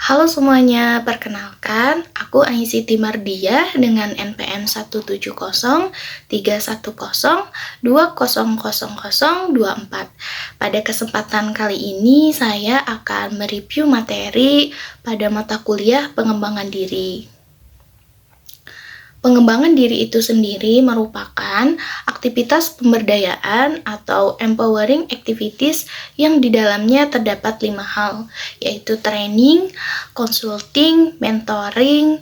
Halo semuanya, perkenalkan, aku Aisyiti Mardiah dengan NPM 17031020024. Pada kesempatan kali ini, saya akan mereview materi pada mata kuliah pengembangan diri. Pengembangan diri itu sendiri merupakan aktivitas pemberdayaan atau empowering activities yang di dalamnya terdapat 5 hal, yaitu training, consulting, mentoring,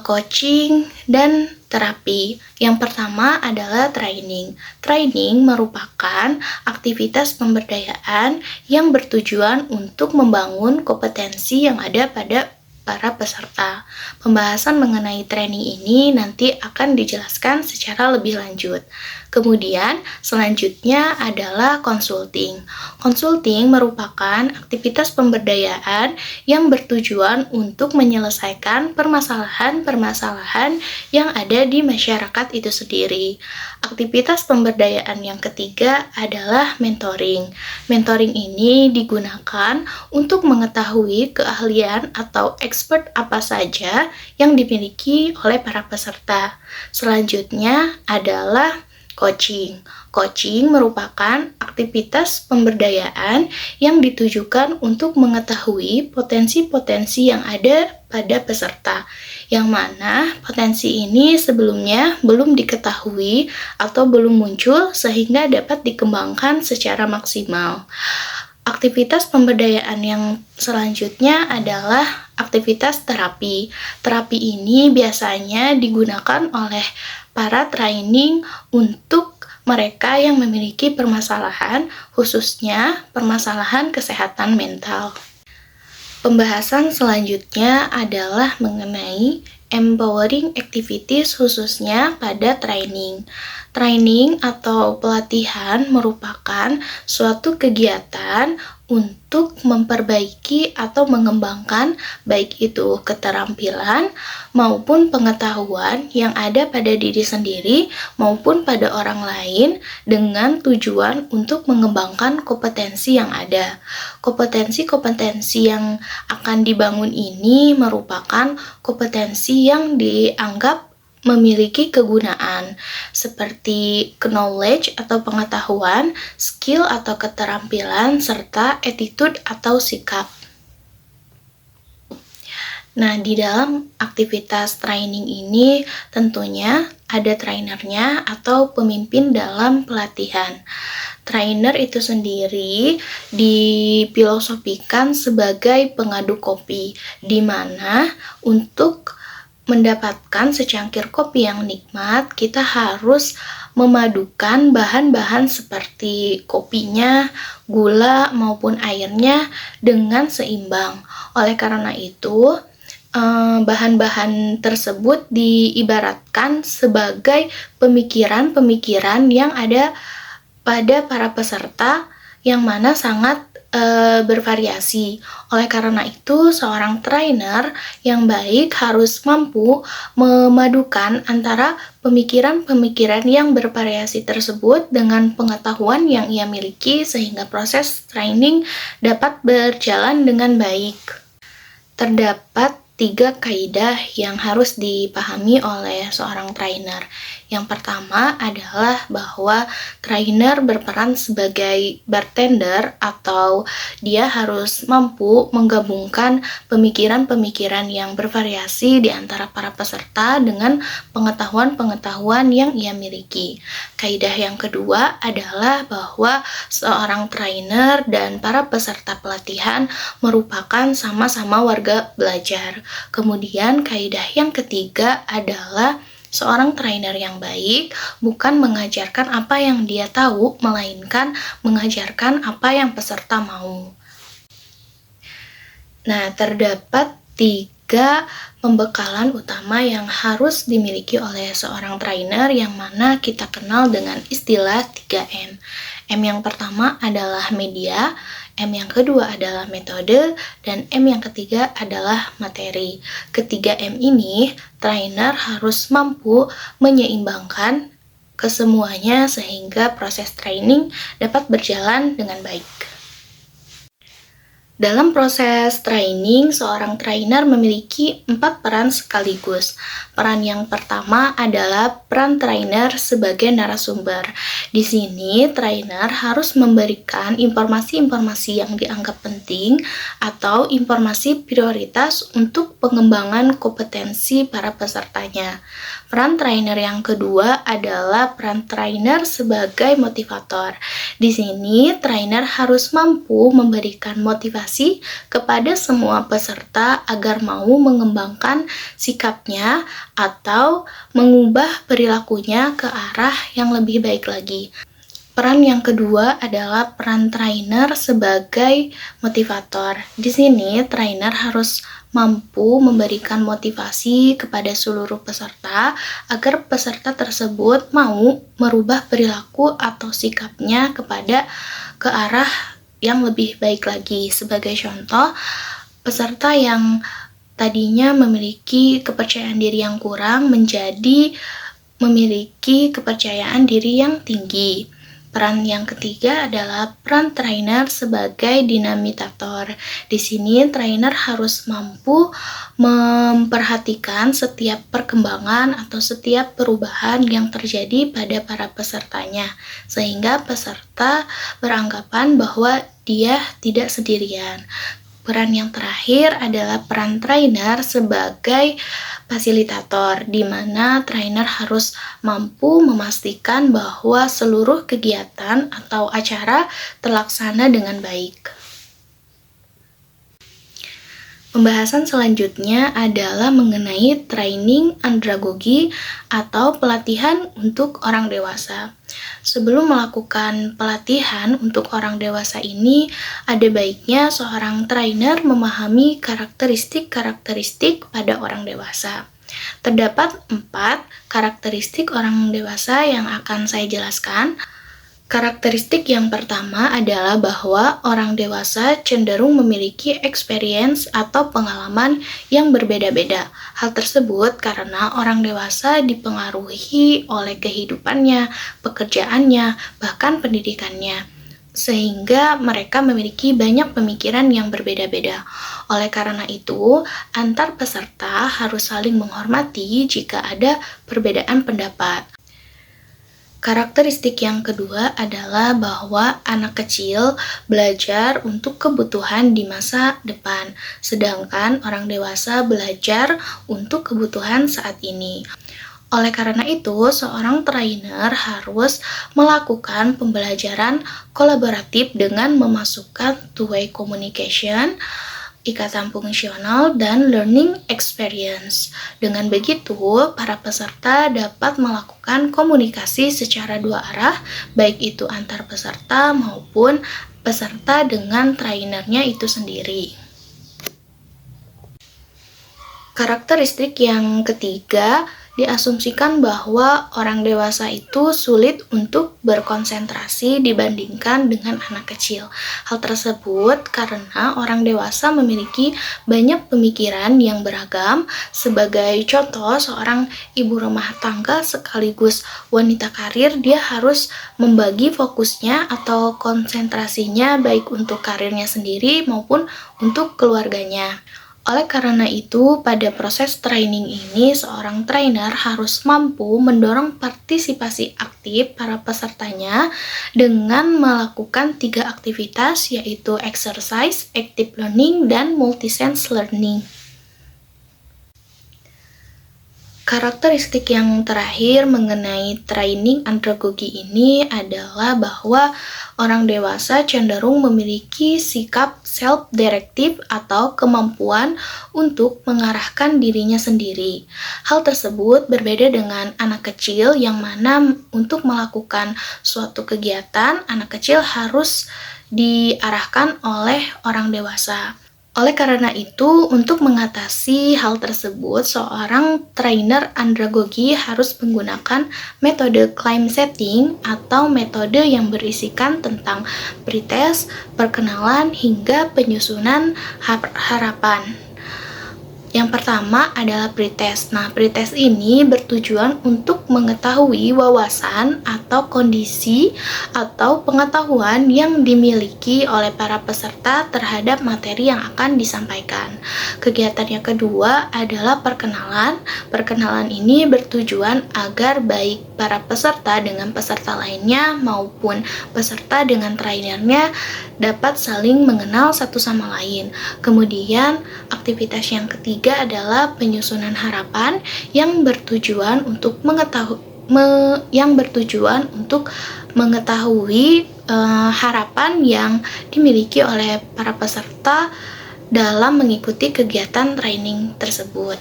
coaching, dan terapi. Yang pertama adalah training. Training merupakan aktivitas pemberdayaan yang bertujuan untuk membangun kompetensi yang ada pada para peserta. Pembahasan mengenai training ini nanti akan dijelaskan secara lebih lanjut. Kemudian, selanjutnya adalah consulting. Consulting merupakan aktivitas pemberdayaan yang bertujuan untuk menyelesaikan permasalahan-permasalahan yang ada di masyarakat itu sendiri. Aktivitas pemberdayaan yang ketiga adalah mentoring. Mentoring ini digunakan untuk mengetahui keahlian atau expert apa saja yang dimiliki oleh para peserta. Selanjutnya adalah coaching. Coaching merupakan aktivitas pemberdayaan yang ditujukan untuk mengetahui potensi-potensi yang ada pada peserta, yang mana potensi ini sebelumnya belum diketahui atau belum muncul sehingga dapat dikembangkan secara maksimal. Aktivitas pemberdayaan yang selanjutnya adalah aktivitas terapi. Terapi ini biasanya digunakan oleh para training untuk mereka yang memiliki permasalahan, khususnya permasalahan kesehatan mental. Pembahasan selanjutnya adalah mengenai empowering activities khususnya pada training. Training atau pelatihan merupakan suatu kegiatan untuk memperbaiki atau mengembangkan baik itu keterampilan maupun pengetahuan yang ada pada diri sendiri maupun pada orang lain dengan tujuan untuk mengembangkan kompetensi yang ada. Kompetensi-kompetensi yang akan dibangun ini merupakan kompetensi yang dianggap memiliki kegunaan seperti knowledge atau pengetahuan, skill atau keterampilan, serta attitude atau sikap. Nah, di dalam aktivitas training ini tentunya ada trainernya atau pemimpin dalam pelatihan. Trainer itu sendiri difilosofikan sebagai pengadu kopi, di mana untuk mendapatkan secangkir kopi yang nikmat, kita harus memadukan bahan-bahan seperti kopinya, gula maupun airnya dengan seimbang. Oleh karena itu, bahan-bahan tersebut diibaratkan sebagai pemikiran-pemikiran yang ada pada para peserta yang mana sangat bervariasi. Oleh karena itu, seorang trainer yang baik harus mampu memadukan antara pemikiran-pemikiran yang bervariasi tersebut dengan pengetahuan yang ia miliki sehingga proses training dapat berjalan dengan baik. Terdapat 3 kaidah yang harus dipahami oleh seorang trainer. Yang pertama adalah bahwa trainer berperan sebagai bartender atau dia harus mampu menggabungkan pemikiran-pemikiran yang bervariasi di antara para peserta dengan pengetahuan-pengetahuan yang ia miliki. Kaidah yang kedua adalah bahwa seorang trainer dan para peserta pelatihan merupakan sama-sama warga belajar. Kemudian kaidah yang ketiga adalah seorang trainer yang baik bukan mengajarkan apa yang dia tahu, melainkan mengajarkan apa yang peserta mau. Nah, terdapat 3 pembekalan utama yang harus dimiliki oleh seorang trainer yang mana kita kenal dengan istilah 3M. M yang pertama adalah media, M yang kedua adalah metode, dan M yang ketiga adalah materi. Ketiga M ini, trainer harus mampu menyeimbangkan kesemuanya sehingga proses training dapat berjalan dengan baik. Dalam proses training, seorang trainer memiliki 4 peran sekaligus. Peran yang pertama adalah peran trainer sebagai narasumber. Di sini, trainer harus memberikan informasi-informasi yang dianggap penting atau informasi prioritas untuk pengembangan kompetensi para pesertanya. Peran trainer yang kedua adalah peran trainer sebagai motivator. Di sini, trainer harus mampu memberikan motivasi kepada semua peserta agar mau mengembangkan sikapnya atau mengubah perilakunya ke arah yang lebih baik lagi. Peran yang kedua adalah peran trainer sebagai motivator. Di sini, trainer harus mampu memberikan motivasi kepada seluruh peserta agar peserta tersebut mau merubah perilaku atau sikapnya ke arah yang lebih baik lagi. Sebagai contoh, peserta yang tadinya memiliki kepercayaan diri yang kurang menjadi memiliki kepercayaan diri yang tinggi. Peran yang ketiga adalah peran trainer sebagai dinamitator. Di sini, trainer harus mampu memperhatikan setiap perkembangan atau setiap perubahan yang terjadi pada para pesertanya, sehingga peserta beranggapan bahwa dia tidak sendirian. Peran yang terakhir adalah peran trainer sebagai fasilitator, di mana trainer harus mampu memastikan bahwa seluruh kegiatan atau acara terlaksana dengan baik. Pembahasan selanjutnya adalah mengenai training andragogi atau pelatihan untuk orang dewasa. Sebelum melakukan pelatihan untuk orang dewasa ini, ada baiknya seorang trainer memahami karakteristik-karakteristik pada orang dewasa. Terdapat 4 karakteristik orang dewasa yang akan saya jelaskan. Karakteristik yang pertama adalah bahwa orang dewasa cenderung memiliki experience atau pengalaman yang berbeda-beda. Hal tersebut karena orang dewasa dipengaruhi oleh kehidupannya, pekerjaannya, bahkan pendidikannya, sehingga mereka memiliki banyak pemikiran yang berbeda-beda. Oleh karena itu, antar peserta harus saling menghormati jika ada perbedaan pendapat. Karakteristik yang kedua adalah bahwa anak kecil belajar untuk kebutuhan di masa depan, sedangkan orang dewasa belajar untuk kebutuhan saat ini. Oleh karena itu, seorang trainer harus melakukan pembelajaran kolaboratif dengan memasukkan two-way communication, ikatan fungsional, dan learning experience. Dengan begitu, para peserta dapat melakukan komunikasi secara dua arah, baik itu antar peserta maupun peserta dengan trainernya itu sendiri. Karakteristik yang ketiga, diasumsikan bahwa orang dewasa itu sulit untuk berkonsentrasi dibandingkan dengan anak kecil. Hal tersebut karena orang dewasa memiliki banyak pemikiran yang beragam. Sebagai contoh, seorang ibu rumah tangga sekaligus wanita karir, dia harus membagi fokusnya atau konsentrasinya baik untuk karirnya sendiri maupun untuk keluarganya. Oleh karena itu, pada proses training ini, seorang trainer harus mampu mendorong partisipasi aktif para pesertanya dengan melakukan 3 aktivitas, yaitu exercise, active learning, dan multisense learning. Karakteristik yang terakhir mengenai training andragogi ini adalah bahwa orang dewasa cenderung memiliki sikap self-directive atau kemampuan untuk mengarahkan dirinya sendiri. Hal tersebut berbeda dengan anak kecil yang mana untuk melakukan suatu kegiatan, anak kecil harus diarahkan oleh orang dewasa. Oleh karena itu, untuk mengatasi hal tersebut, seorang trainer andragogi harus menggunakan metode claim setting atau metode yang berisikan tentang pretest, perkenalan, hingga penyusunan harapan. Yang pertama adalah pretest. Nah, pretest ini bertujuan untuk mengetahui wawasan atau kondisi atau pengetahuan yang dimiliki oleh para peserta terhadap materi yang akan disampaikan. Kegiatan yang kedua adalah perkenalan. Perkenalan ini bertujuan agar baik para peserta dengan peserta lainnya maupun peserta dengan trainernya dapat saling mengenal satu sama lain. Kemudian, aktivitas yang ketiga adalah penyusunan harapan yang bertujuan untuk mengetahui harapan yang dimiliki oleh para peserta dalam mengikuti kegiatan training tersebut.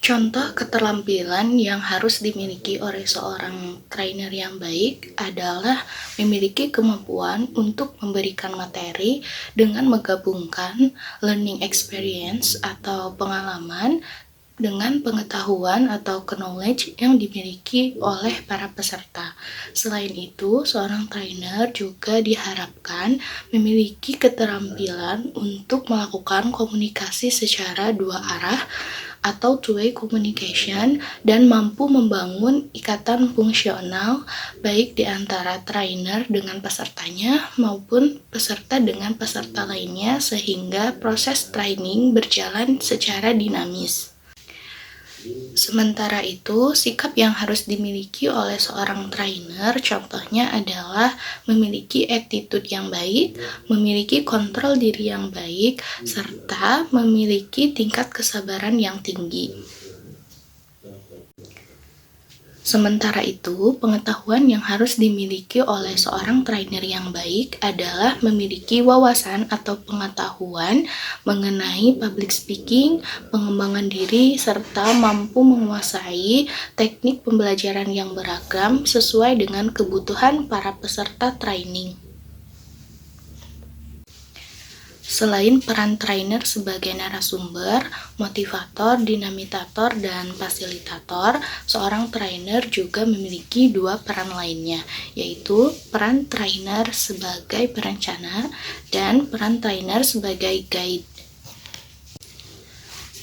Contoh keterampilan yang harus dimiliki oleh seorang trainer yang baik adalah memiliki kemampuan untuk memberikan materi dengan menggabungkan learning experience atau pengalaman dengan pengetahuan atau knowledge yang dimiliki oleh para peserta. Selain itu, seorang trainer juga diharapkan memiliki keterampilan untuk melakukan komunikasi secara dua arah atau two-way communication dan mampu membangun ikatan fungsional baik di antara trainer dengan pesertanya maupun peserta dengan peserta lainnya sehingga proses training berjalan secara dinamis. Sementara itu, sikap yang harus dimiliki oleh seorang trainer contohnya adalah memiliki attitude yang baik, memiliki kontrol diri yang baik, serta memiliki tingkat kesabaran yang tinggi. Sementara itu, pengetahuan yang harus dimiliki oleh seorang trainer yang baik adalah memiliki wawasan atau pengetahuan mengenai public speaking, pengembangan diri, serta mampu menguasai teknik pembelajaran yang beragam sesuai dengan kebutuhan para peserta training. Selain peran trainer sebagai narasumber, motivator, dinamitator, dan fasilitator, seorang trainer juga memiliki dua peran lainnya, yaitu peran trainer sebagai perencana dan peran trainer sebagai guide.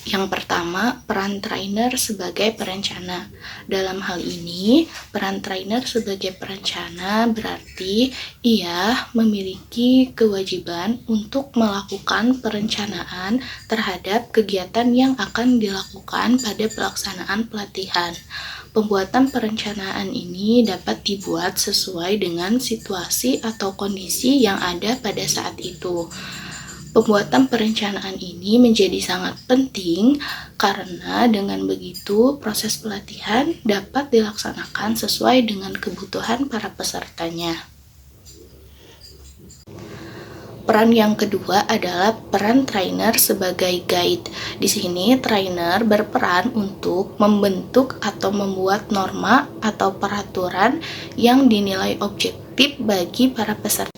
Yang pertama, peran trainer sebagai perencana. Dalam hal ini, peran trainer sebagai perencana berarti ia memiliki kewajiban untuk melakukan perencanaan terhadap kegiatan yang akan dilakukan pada pelaksanaan pelatihan. Pembuatan perencanaan ini dapat dibuat sesuai dengan situasi atau kondisi yang ada pada saat itu. Pembuatan perencanaan ini menjadi sangat penting karena dengan begitu proses pelatihan dapat dilaksanakan sesuai dengan kebutuhan para pesertanya. Peran yang kedua adalah peran trainer sebagai guide. Di sini trainer berperan untuk membentuk atau membuat norma atau peraturan yang dinilai objektif bagi para peserta.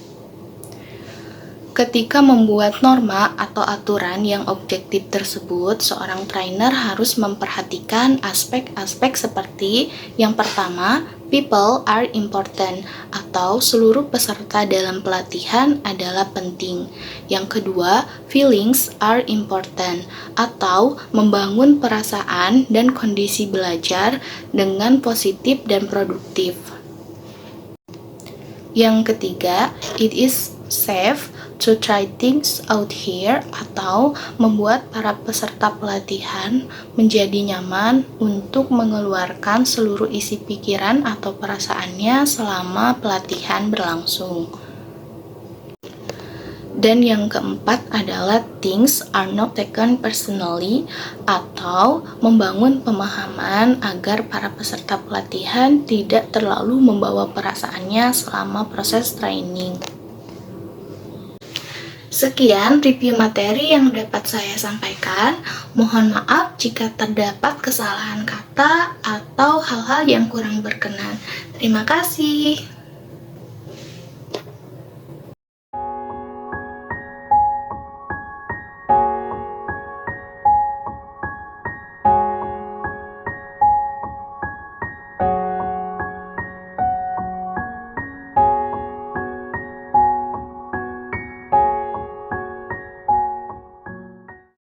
Ketika membuat norma atau aturan yang objektif tersebut, seorang trainer harus memperhatikan aspek-aspek seperti yang pertama, people are important atau seluruh peserta dalam pelatihan adalah penting. Yang kedua, feelings are important atau membangun perasaan dan kondisi belajar dengan positif dan produktif. Yang ketiga, it is safe to try things out here atau membuat para peserta pelatihan menjadi nyaman untuk mengeluarkan seluruh isi pikiran atau perasaannya selama pelatihan berlangsung. Dan yang keempat adalah things are not taken personally atau membangun pemahaman agar para peserta pelatihan tidak terlalu membawa perasaannya selama proses training. Sekian review materi yang dapat saya sampaikan. Mohon maaf jika terdapat kesalahan kata atau hal-hal yang kurang berkenan. Terima kasih.